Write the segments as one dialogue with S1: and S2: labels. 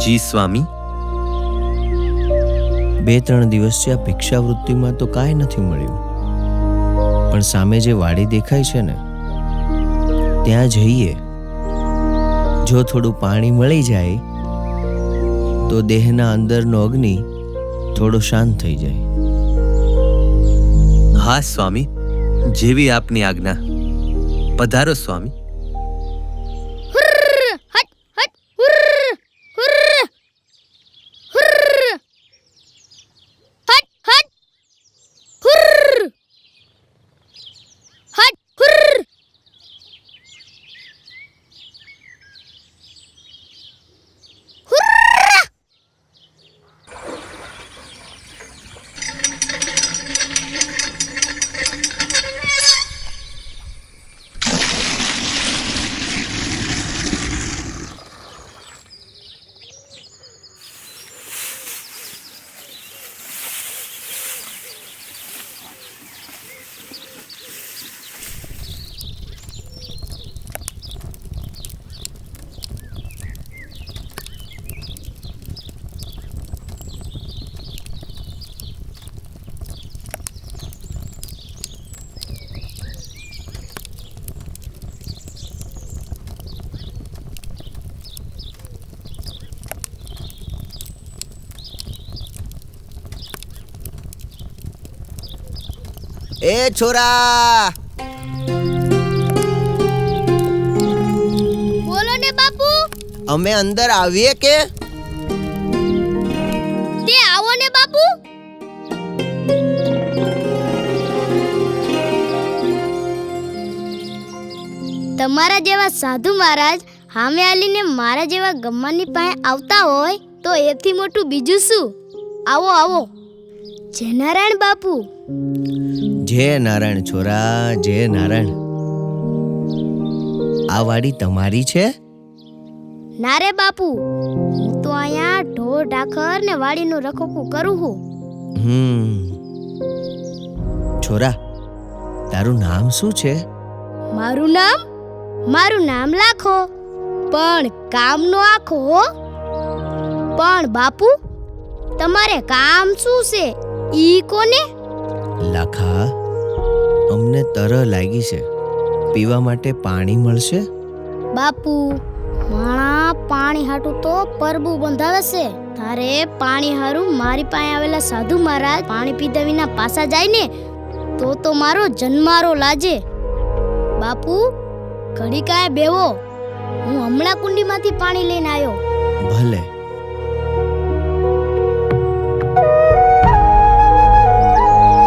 S1: જી સ્વામી.
S2: 2-3 દિવસથી આ ભિક્ષાવૃત્તિમાં તો કાંઈ નથી મળ્યું, પણ સામે જે વાડી દેખાય છે ને ત્યાં જઈએ. જો થોડું પાણી મળી જાય તો દેહના અંદરનો અગ્નિ થોડો શાંત થઈ જાય.
S1: હા સ્વામી, જેવી આપની આજ્ઞા. પધારો સ્વામી.
S2: એ છોરા,
S3: બોલો ને બાપુ.
S2: અમે અંદર આવીએ કે?
S3: તે આવો ને બાપુ. તમારા જેવા સાધુ મહારાજ હામે આલીને મારા જેવા ગમ્માની પાસે આવતા હોય તો એથી મોટું બીજું શું? આવો આવો. જય નારાયણ બાપુ.
S2: જય નારાયણ છોરા, જય નારાયણ. આ વાડી તમારી છે?
S3: ના રે બાપુ, હું તો અહીંયા ઢોર ઢાખર ને વાડીનું રખોપું કરું છું.
S2: છોરા, તારું નામ શું છે?
S3: મારું નામ લાખો, પણ કામનો આખો. પણ બાપુ, તમારે કામ શું છે ઈ કોને?
S2: લાખા, અમને તરહ લાગી છે, પીવા માટે પાણી મળશે?
S3: બાપુ, માણા પાણી હાટું તો પરબુ બંધાવે છે. તારે પાણી હારું મારી પાસે આવેલા સાધુ મહારાજ પાણી પીધા વિના પાછા જાય ને તો મારો જન્મારો લાજે. બાપુ, ઘડી કાંઈ બેવો, હું હમણાં કુંડીમાંથી પાણી લઈને આવ્યો.
S2: ભલે.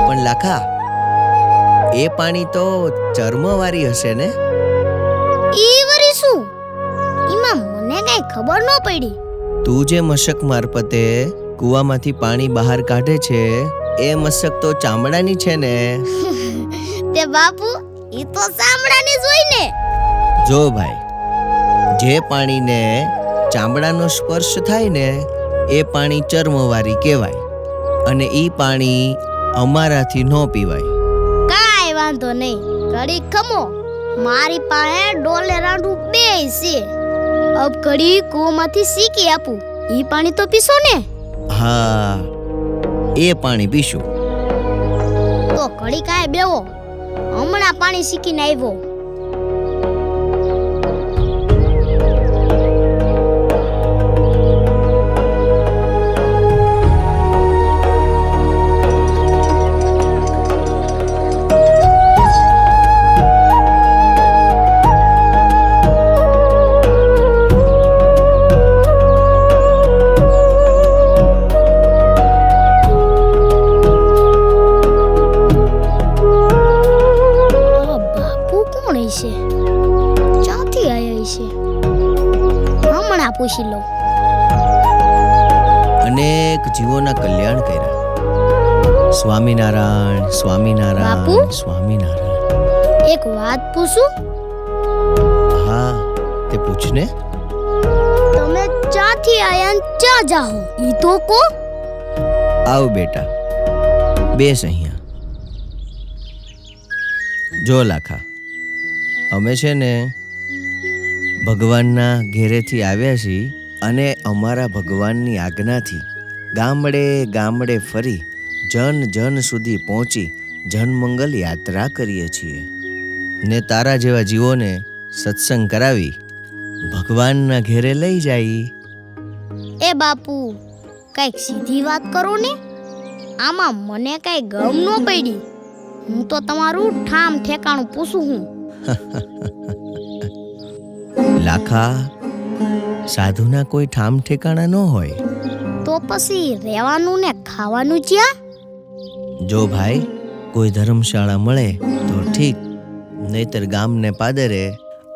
S2: પણ લાખા, એ પાણી તો ચર્મવાળી હશે ને?
S3: ઈ વરી શું? ઈમાં મને કઈ ખબર ન પડી.
S2: તું જે મશક મારફતે કૂવામાંથી પાણી બહાર કાઢે છે એ મશક તો ચામડાની છે ને?
S3: તે બાપુ, ઈ તો ચામડાની જ હોય ને.
S2: જો ભાઈ, જે પાણીને ચામડાનો સ્પર્શ થાય ને એ પાણી ચર્મવાળી કહેવાય, અને ઈ પાણી અમારાથી ન પીવાય.
S3: કાંઈ વાંધો નહીં, ઘડી ખમો. મારી પાસે ડોલે રાંડું બે છે. અબ ઘડી કૂવામાંથી સીકી આપું, ઈ પાણી તો પીશો ને?
S2: હા, એ પાણી પીશું.
S3: તો ઘડી કાંઈ બેવો, હમણાં પાણી સીકીને આવ્યો. પૂછી લો.
S2: અનેક જીવોના કલ્યાણ કર્યા. સ્વામિનારાયણ, સ્વામિનારાયણ,
S3: બાપુ?
S2: સ્વામિનારાયણ.
S3: એક વાત પૂછું?
S2: હા, તે પૂછને.
S3: તમે ચાથી આયા ને ચા જાહો ઈ તો કો.
S2: આવ બેટા, બેસ અહીંયા. જો લાખા, અમે છે ને ભગવાનના ઘેરેથી આવ્યા છીએ અને અમારા ભગવાનની આજ્ઞાથી ગામડે ગામડે ફરી જન જન સુધી પહોંચી જનમંગલ યાત્રા કરીએ છીએ ને તારા જેવા જીવોને સત્સંગ કરાવી ભગવાનના ઘેરે લઈ જાય.
S3: એ બાપુ, કઈક સીધી વાત કરો ને. આમાં મને કઈ ગમ ન પડી. હું તો તમારું ઠામ ઠેકાણું પૂછું હું.
S2: લાખા, સાધુના કોઈ ઠામ ઠેકાણા ન હોય.
S3: તો પછી રહેવાનું ને ખાવાનું ક્યાં?
S2: જો ભાઈ કોઈ ધર્મશાળા મળે તો ઠીક, નહીતર ગામને પાદરે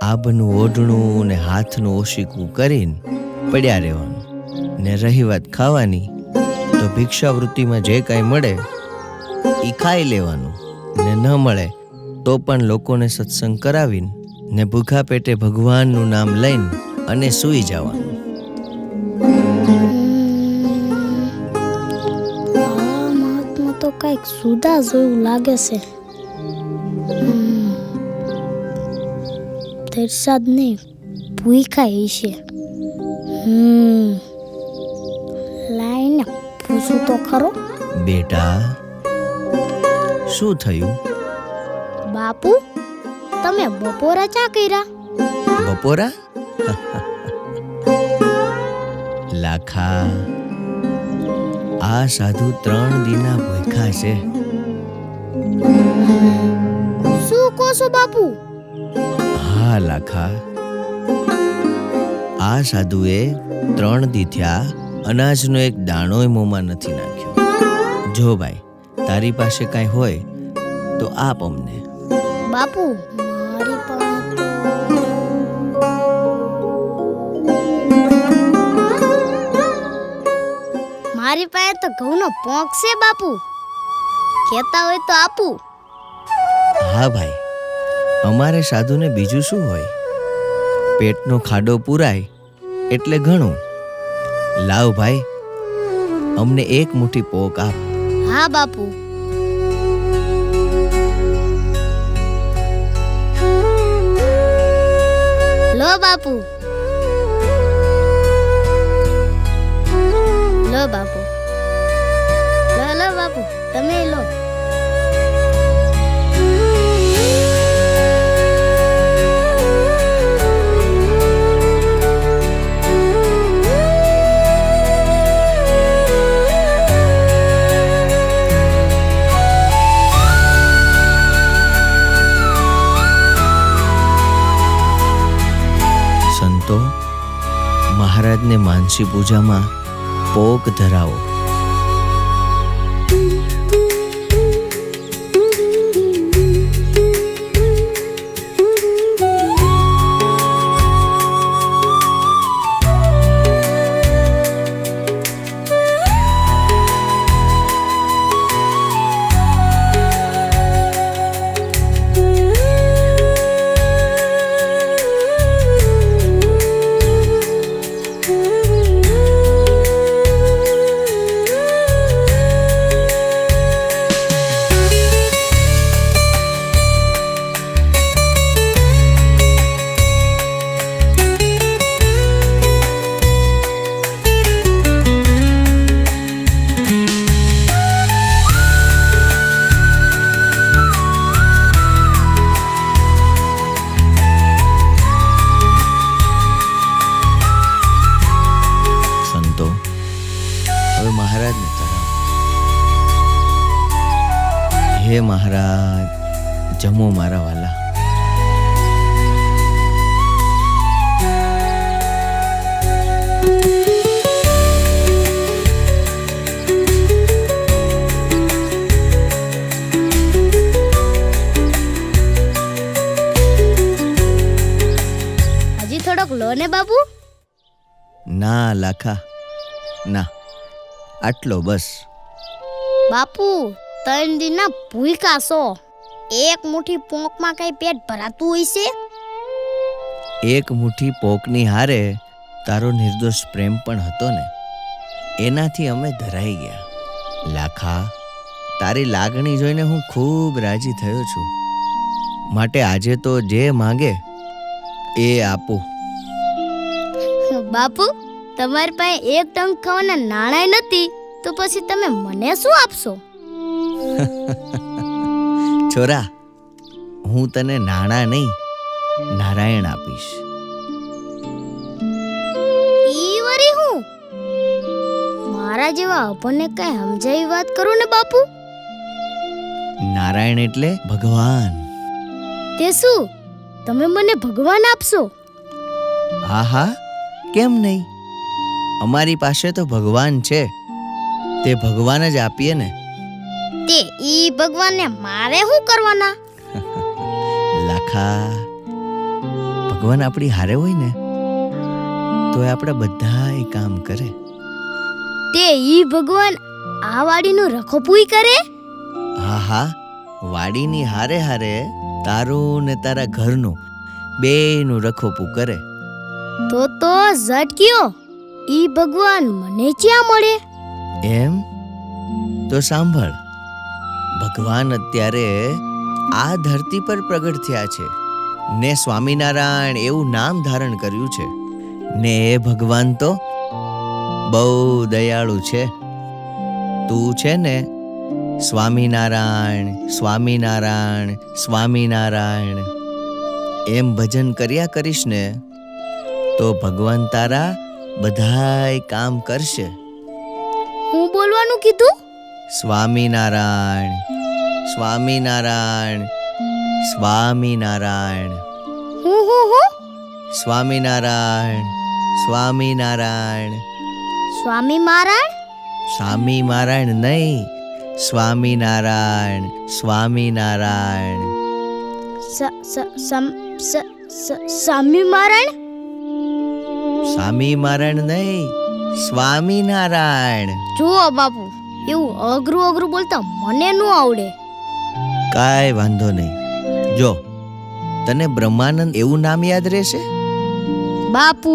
S2: આભનું ઓઢણું ને હાથનું ઓશીકું કરીને પડ્યા રહેવાનું. ને રહી વાત ખાવાની, તો ભિક્ષાવૃત્તિમાં જે કાંઈ મળે એ ખાઈ લેવાનું. ને ન મળે તો પણ લોકોને સત્સંગ કરાવીને ને ભૂખા પેટે ભગવાનનું નામ લઈને અને સૂઈ જવાનું.
S3: આ મહાત્મા તો કઈક સુધા જેવું લાગે છે. દર્શાદ ને ભૂખ્યા છે. લાઈને પૂછું તો ખરો.
S2: બેટા, શું થયું?
S3: બાપુ, તમે બપોરા ચા કર્યા?
S2: બપોરા? લાખા, આ સાધુ 3 દીના ભૂખ્યા છે.
S3: શું કહો છો બાપુ?
S2: હા લાખા, આ સાધુએ 3 દી થયા અનાજનો એક દાણોય મોંમાં નથી નાખ્યો. જો ભાઈ, તારી પાસે કાંઈ હોય તો આપ અમને.
S3: બાપુ, મારી પાસે તો ઘઉંનો પોંક છે બાપુ. કહેતા હોય તો આપું.
S2: હા ભાઈ, અમારે સાધુને બીજું શું હોય? પેટનો ખાડો પૂરાય એટલે ઘણું. લાવ ભાઈ, અમને 1 મુઠ્ઠી પોક આપ.
S3: હા બાપુ. લો બાપુ. લો બાપુ. લો બાપુ, તમે લો.
S2: સંતો, મહારાજને માનસી પૂજામાં પોક ધરાવો. હવે મહારાજને ધરાવો. હે મહારાજ, જમો મારા વાલા.
S3: હજી થોડોક લો ને બાપુ.
S2: ના લાખા, ના, આટલો બસ.
S3: બાપુ, 3 દિનના ભૂખ્યા છો. 1 મુઠ્ઠી પોંકમાં કઈ પેટ ભરાતું હોય છે?
S2: 1 મુઠ્ઠી પોકની હારે તારો નિર્દોષ પ્રેમ પણ હતો ને, એનાથી અમે ધરાઈ ગયા. લાખા, તારી લાગણી જોઈને હું ખૂબ રાજી થયો છું. માટે આજે તો જે માંગે એ આપું.
S3: બાપુ, તમારી પાસે એક ટંક ખાવાના નાણાંય નથી તો પછી તમે મને શું આપશો?
S2: છોરા, હું તને નાણાં નહીં, નારાયણ આપીશ.
S3: ઈ વરી હું મારા જેવા અભણને કઈ સમજાવી વાત કરો ને બાપુ.
S2: નારાયણ એટલે ભગવાન.
S3: તે શું તમે મને ભગવાન આપશો?
S2: હા હા, કેમ નહીં? અમારી પાસે તો ભગવાન છે, તે ભગવાન જ આપીએ ને.
S3: તે ઈ ભગવાનને મારે શું કરવાના?
S2: લાખા, ભગવાન આપણી હારે હોય ને તો એ આપણે બધાય કામ કરે.
S3: તે ઈ ભગવાન આ વાડીનું રખોપુઈ કરે?
S2: હા હા, વાડીની હારે હારે તારું ને તારા ઘરનું બેયનું રખોપું કરે.
S3: તો ઝટક્યો ઈ ભગવાન મને ક્યાં મળે?
S2: એમ તો સાંભળ, ભગવાન અત્યારે આ ધરતી પર પ્રગટ થયા છે ને સ્વામિનારાયણ એવું નામ ધારણ કર્યું છે ને એ ભગવાન તો બહુ દયાળુ છે. તું છે ને સ્વામિનારાયણ સ્વામિનારાયણ સ્વામિનારાયણ એમ ભજન કર્યા કરીશ ને તો ભગવાન તારા બધાય કામ કરશે.
S3: હું બોલવાનું કીધું?
S2: સ્વામિનારાયણ સ્વામિનારાયણ સ્વામિનારાયણ
S3: હું
S2: સ્વામિનારાયણ સ્વામિનારાયણ.
S3: સ્વામી મહારાજ?
S2: સ્વામી નારાયણ નહીં, સ્વામિનારાયણ સ્વામિનારાયણ.
S3: સ્વામી મહારાજ?
S2: સ્વામી નારાયણ નહીં, સ્વામિનારાયણ.
S3: જુઓ બાપુ, એવું અઘરું બોલતા મને ન આવડે.
S2: કાંઈ વાંધો નહીં. જો તને બ્રહ્માનંદ એવું નામ યાદ રહેશે?
S3: બાપુ,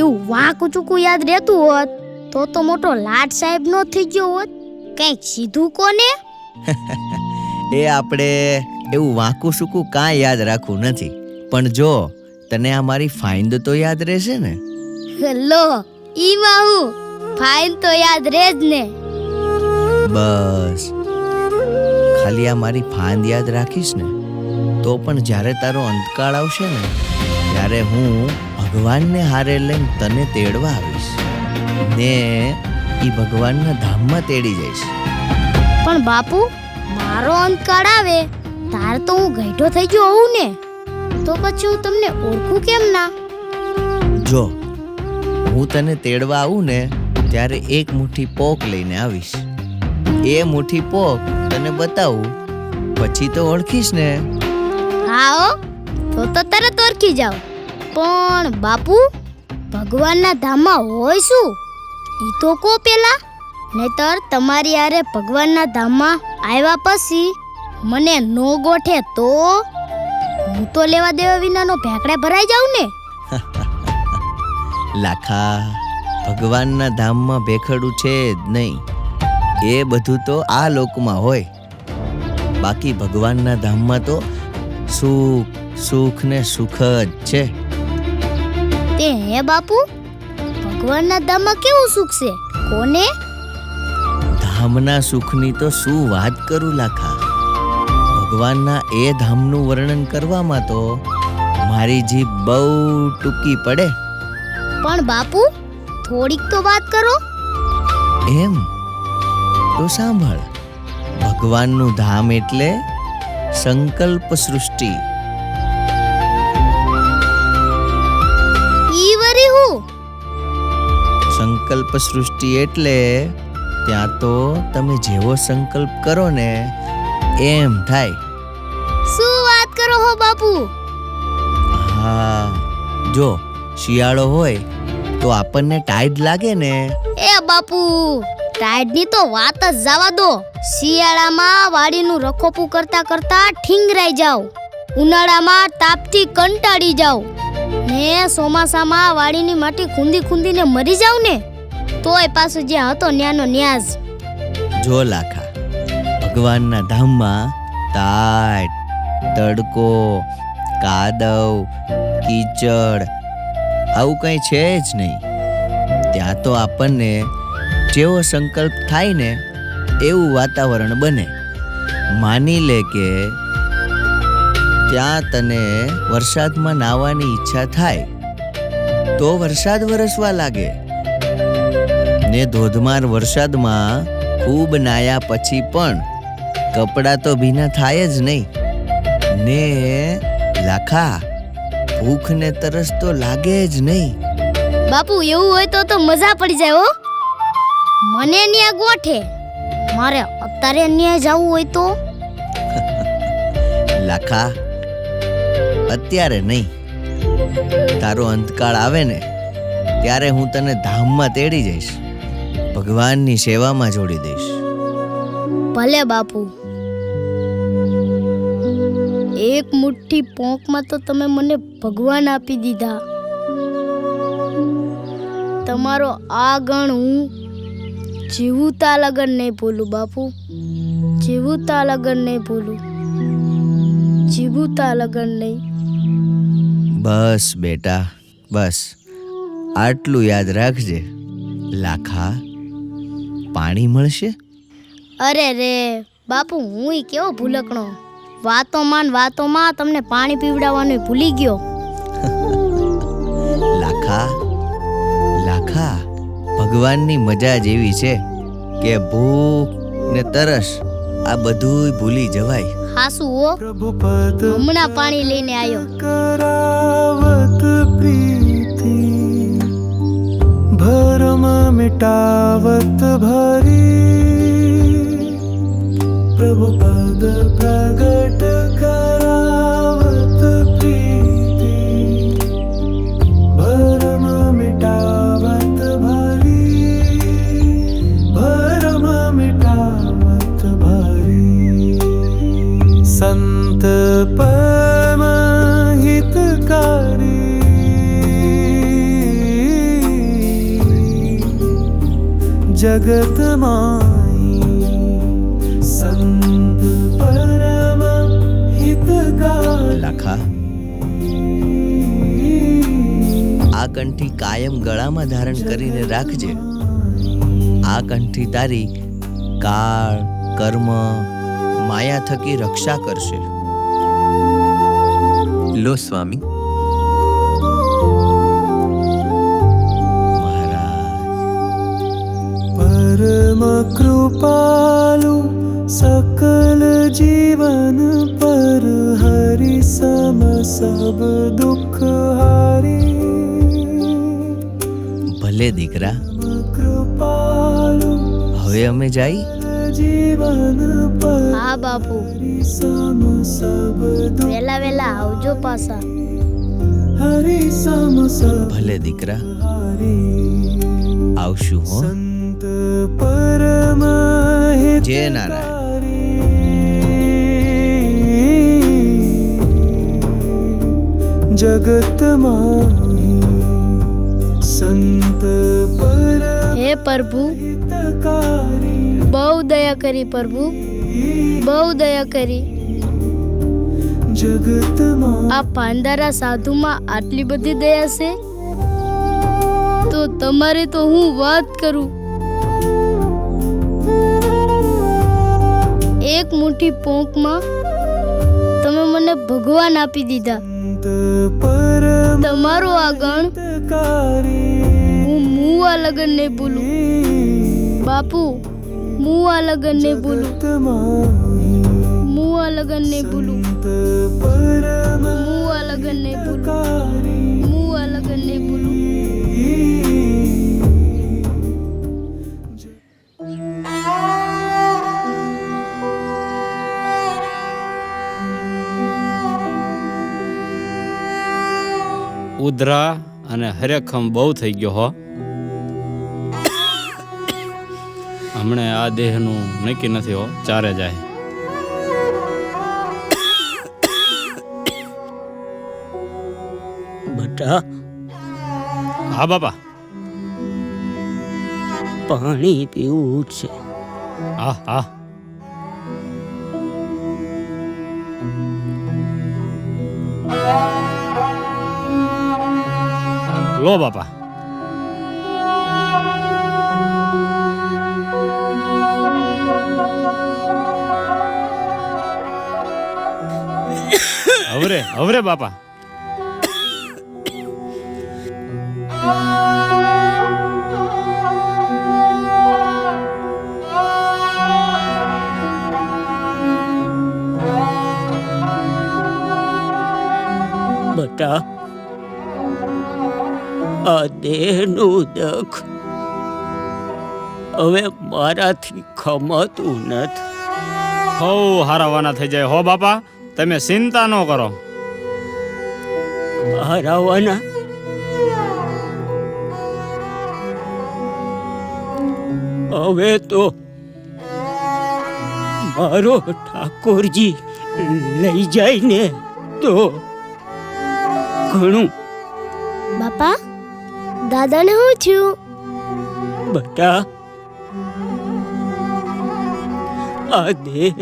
S3: એવું વાંકું ચૂકું યાદ રહેતું હોત તો મોટો લાટ સાહેબ નો થઈ ગયો હોત. કંઈક સીધું કોને?
S2: એ આપણે એવું વાંકું સૂકું કાંઈ યાદ રાખવું નથી. પણ જો તને આ મારી ફાઇન્ડ તો યાદ રહેશે ને?
S3: લો, ઈ હું ફાઇન તો યાદ રહે જ ને.
S2: બસ ખાલી આ મારી ફાંદ યાદ રાખીશ ને તો પણ જ્યારે તારો અંતકાળ આવશે ને ત્યારે હું ભગવાનને હારે લઈને તને તેડવા આવીશ ને ઈ ભગવાનના ધામમાં તેડી જઈશ.
S3: પણ બાપુ, મારો અંતકાળ આવે તાર તો હું ગઈઢો થઈ ગયો હોઉં ને, તો પછી હું તમને ઓળખું કેમ ના?
S2: જો હું તને તેડવા આવું ને ત્યારે એક મુઠ્ઠી પોક લઈને આવીશ. એ મુઠ્ઠી પોક તને બતાવું પછી તો ઓળખીશ ને.
S3: હા, તો તરત ઓળખી જાવ. પણ બાપુ, ભગવાનના ધામમાં હોય શું ઈ તો કો પેલા, નહીતર તમારી હારે ભગવાનના ધામમાં આવ્યા પછી મને નો ગોઠે તો હું તો લેવા દેવા વિનાનો ભેકડે ભરાઈ જાઉં ને.
S2: લાખા, ભગવાનના ધામમાં ભેખડું છે જ નહીં. એ બધું તો આ લોકમાં હોય. બાકી ભગવાનના ધામમાં તો સુખ ને સુખ જ છે.
S3: તે હે બાપુ, ભગવાનના ધામમાં કેવું સુખ છે કોને?
S2: ધામના સુખની તો શું વાત કરું લાખા. ભગવાનના એ ધામનું વર્ણન કરવામાં તો મારી જીભ બહુ ટૂંકી પડે.
S3: પણ બાપુ, થોડીક તો વાત કરો.
S2: એમ તો સાંભળ, ભગવાનનું ધામ એટલે સંકલ્પ સૃષ્ટિ.
S3: ઈ વરી હું?
S2: સંકલ્પ સૃષ્ટિ એટલે ત્યાં તો તમે જેવો સંકલ્પ કરો ને એમ થાય.
S3: શું વાત કરો હો બાપુ?
S2: હા, જો શિયાળો હોય તો આપણને ટાઈડ લાગે ને.
S3: એ બાપુ, ટાઈડની તો વાત જ જવા દો. શિયાળામાં વાડીનું રખોપું કરતા કરતા ઠીંગરાઈ જાવ, ઉનાળામાં તાપથી કંટાળી જાવ ને ચોમાસામાં વાડીની માટી ખૂંદીને મરી જાવ ને તોય પાછું જ્યાં હતો ન્યાનો ન્યાજ.
S2: જો લાખા, ભગવાનના ધામમાં તાટ, તડકો, કાદવ, કીચડ આવું કંઈ છે જ નહીં. ત્યાં તો આપણને જેવો સંકલ્પ થાય ને એવું વાતાવરણ બને. માની લે કે ત્યાં તને વરસાદમાં નાહવાની ઈચ્છા થાય તો વરસાદ વરસવા લાગે ને ધોધમાર વરસાદમાં ખૂબ નાયા પછી પણ કપડાં તો ભીના થાય જ નહીં ને લાખા ભૂખ ને તરસ તો લાગે જ નહીં.
S3: બાપુ એવું હોય તો મજા પડી જાય હો. મને ન્યા ગોઠે, મારે અત્યારે ન્યા જવું હોય તો.
S2: લાખા અત્યારે નહીં, તારો અંતકાળ આવે ને ત્યારે હું તને ધામમાં તેડી જઈશ, ભગવાનની સેવામાં જોડી દઈશ.
S3: ભલે બાપુ. એક મુઠ્ઠી પોંકમાં તો તમે મને ભગવાન આપી દીધા. તમારો આ ગણ હું જીવતા લગન નહીં ભૂલું બાપુ, જીવતા લગન નહીં ભૂલું, જીવતા લગન નહીં.
S2: બસ બેટા બસ, આટલું યાદ રાખજે. લાખા પાણી મળશે?
S3: અરે રે બાપુ, હું કેવો ભૂલકણો. વાતોમાં તમને પાણી પીવડાવવાનું ભૂલી ગયો.
S2: લાખા લાખા ભગવાનની મજા જ એવી છે કે ભૂખ ને તરસ આ બધુંય ભૂલી જવાય.
S3: હાસુ હો, હમણાં પાણી લઈને આવ્યો.
S4: करावत प्रीति भरम मिटावत भरी प्रभु पद प्रगट करावत प्रीति भरम मिटावत भरी भरम मिटावत भरी संत परम जगत माई संत परम हितकारी.
S2: લાખા આ કંઠી કાયમ ગળામાં ધારણ કરીને રાખજે. આ કંઠી તારી કાળ કર્મ માયા થકી રક્ષા કરશે.
S1: લો સ્વામી.
S4: परम कृपालु सकल जीवन पर हरि सम सब दुख हारी.
S2: ભલે દીકરા,
S4: कृपालु
S2: હવે અમે જાય.
S4: जीवन पर
S3: હા બાપુ,
S4: सम सब दुख
S3: વેલા આવજો પાછા.
S4: हरि सम सब
S2: ભલે દીકરા,
S4: हारी.
S2: આવશું હો.
S4: संत परम
S2: જય નારાયણ.
S4: जगत माही संत परम
S3: હે પ્રભુ,
S4: हितकारी.
S3: બહુ દયા કરી પ્રભુ, બહુ દયા કરી.
S4: जगत माही
S3: આ પાંદારા સાધુમાં આટલી બધી દયા છે તો તમારે તો હું વાત કરું. એક મુઠ્ઠી પોંકમાં તમે મને ભગવાન આપી દીધા.
S4: परम
S3: તમારો આ ગણ
S4: हितकारी.
S3: હું મુવા લગન નહીં ભૂલું બાપુ, મુવા લગન નહીં ભૂલું,
S4: जगत माही
S3: મુવા લગન નહીં ભૂલું,
S4: परम
S3: મુવા લગન નહીં ભૂલું,
S4: हितकारी.
S3: મુવા લગન નહીં ભૂલું.
S5: ઉધરા અને હરેખમ બહુ થઈ ગયો હો. હમણે આ દેહનું નક્કી નથી હો, ચારે જાય.
S6: બટા
S5: હા બાપા.
S6: પાણી પીવું છે.
S5: હા હા. લો બાપા. હવરે હવરે બાપા.
S6: બટા, આ દેહનું દુઃખ હવે મારાથી ખમાતું નથી.
S5: હો હારાવાના થઈ જાય હો બાપા, તમે ચિંતા ન કરો.
S6: હારાવાના? હવે તો મારો ઠાકોરજી લઈ જાય ને તો ઘણું.
S3: બાપા, દાદાને શું થયું?
S6: બટા, આ દેહ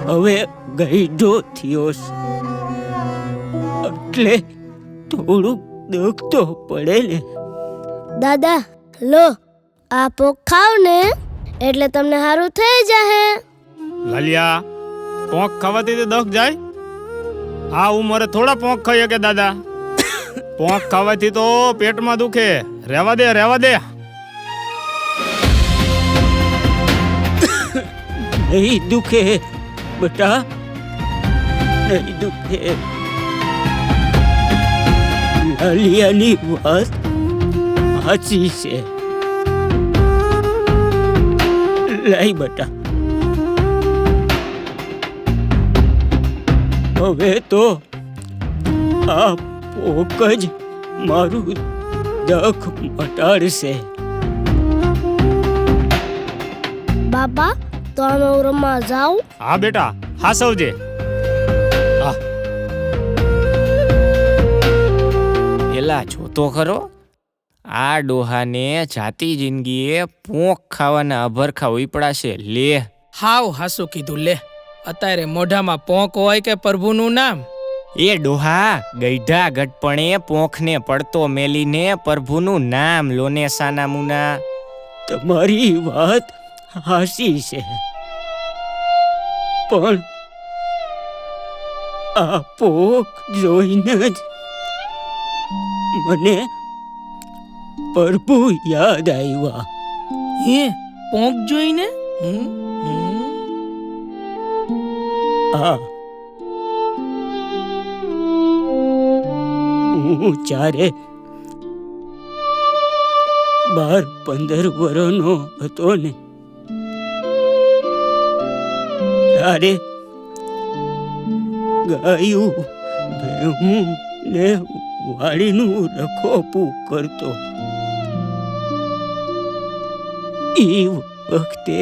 S6: હવે ગઈઢો થયો છે, એટલે થોડુંક દુઃખ તો પડે ને.
S3: દાદા, લો આ પોક ખાવ ને એટલે તમને સારું થઈ જાહે.
S5: લાલિયા, પોંખ ખાવાથી તો દખ જાય? આ ઉંમરે થોડા પોંખ ખાઈએ કે દાદા? પોંખ ખાવાથી તો પેટમાં દુખે. રહેવા દે રહેવા દે.
S6: નહીં દુખે બટા, નહીં દુખે. લાલિયાની વાત સાચી છે. લઈ બટા, હવે તો આ પોક જ મારું દુઃખ મટાડશે.
S3: બાપા, તો અમે રમવા જાઉં?
S5: હા બેટા, હાસવજે. હા.
S7: એલા જોતો ખરો, આ ડોહાને જાતી જિંદગીએ પોંખ ખાવાના અભરખા ઉપડાશે. લે
S8: હાવ હાસુ કીધું. લે, અત્યારે મોઢામાં પોંક હોય કે પ્રભુનું નામ?
S7: એ ડોહા, ગઈઢા ગઢપણે પોંખને પડતો મેલીને પ્રભુનું નામ લોને સાના મુના.
S6: તમારી વાત હાસી છે, પણ આ પોક જોઈને જ મને પ્રભુ યાદ આવ્યા.
S8: હે, પોંક જોઈને?
S6: આ હું ચારે 12-15 વર્ષનો હતો ને, ત્યારે ગાયું ભેહું ને વાડીનું રખોપું કરતો. એ વખતે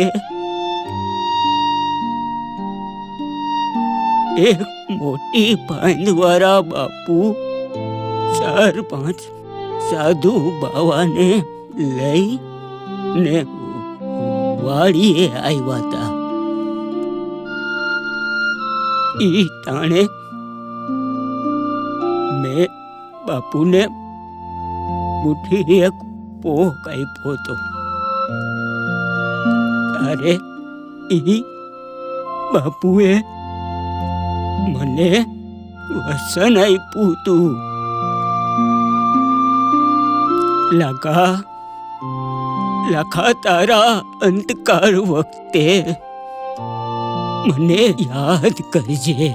S6: એક મોટી ભાંડવાળા બાપુ 4-5 સાધુ બાવાને લઈ ને વાડીએ આવ્યા હતા. ઈ તાણે મેં બાપુને મુઠ્ઠી એક પોક આપ્યો હતો. ત્યારે ઈ બાપુએ મને વચન આપ્યું હતું, લાખા તારા અંતકાળ વખતે મને યાદ કરજે,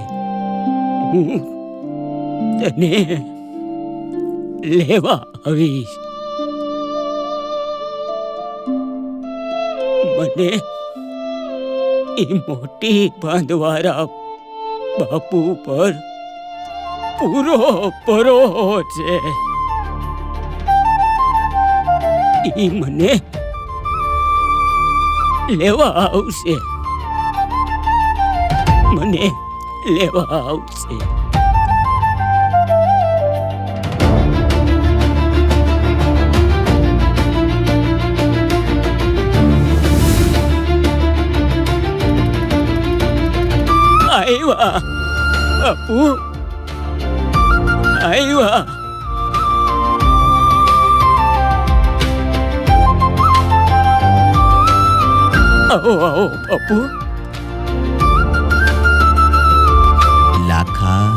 S6: હું તને લેવા આવીશ. મને એ મોટી બાંધવાળા બાપુ પર પૂરો ભરોસો છે. એ મને લેવા આવશે, મને લેવા આવશે. આવ્યા બાપુ, આવ્યા. આવો આવો બાપુ.
S2: લાખા,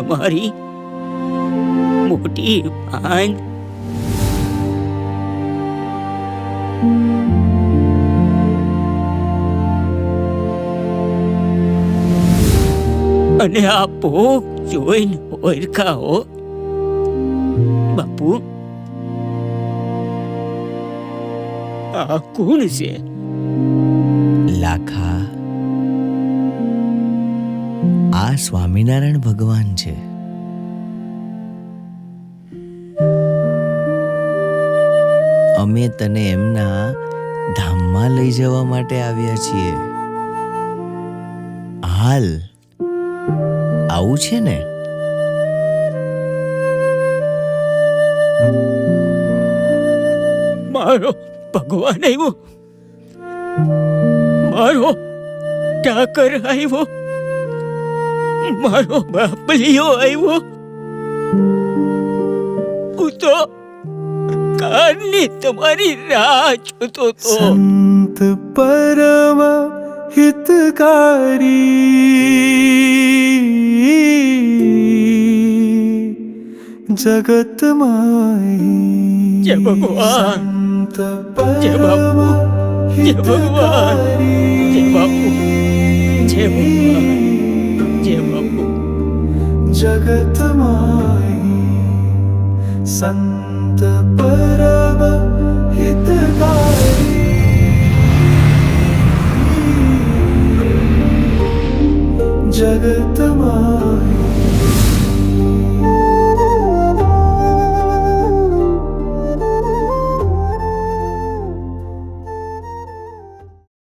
S6: તમારી મોટી ભાન અને આ પોક જોઈને ઓળખાઓ બાપુ. આ કોણ છે?
S2: લાખા, આ સ્વામિનારાયણ ભગવાન છે. અમે તને એમના ધામમાં લઈ જવા માટે આવ્યા છીએ. હાલ આવું છે ને?
S6: મારો ભગવાન આવ્યો, મારો ઠાકર આવ્યો, મારો બાપલિયો આવ્યો. હું તો કારની તમારી રાહ જોતો તો.
S4: संत परम हितकारी जगत माही.
S6: जय भगवान,
S4: संत
S6: जय बापू, जय भगवान, जय बापू, जय भगवान, जय बापू.
S4: जगत माही संत परम हितकारी जगत माही.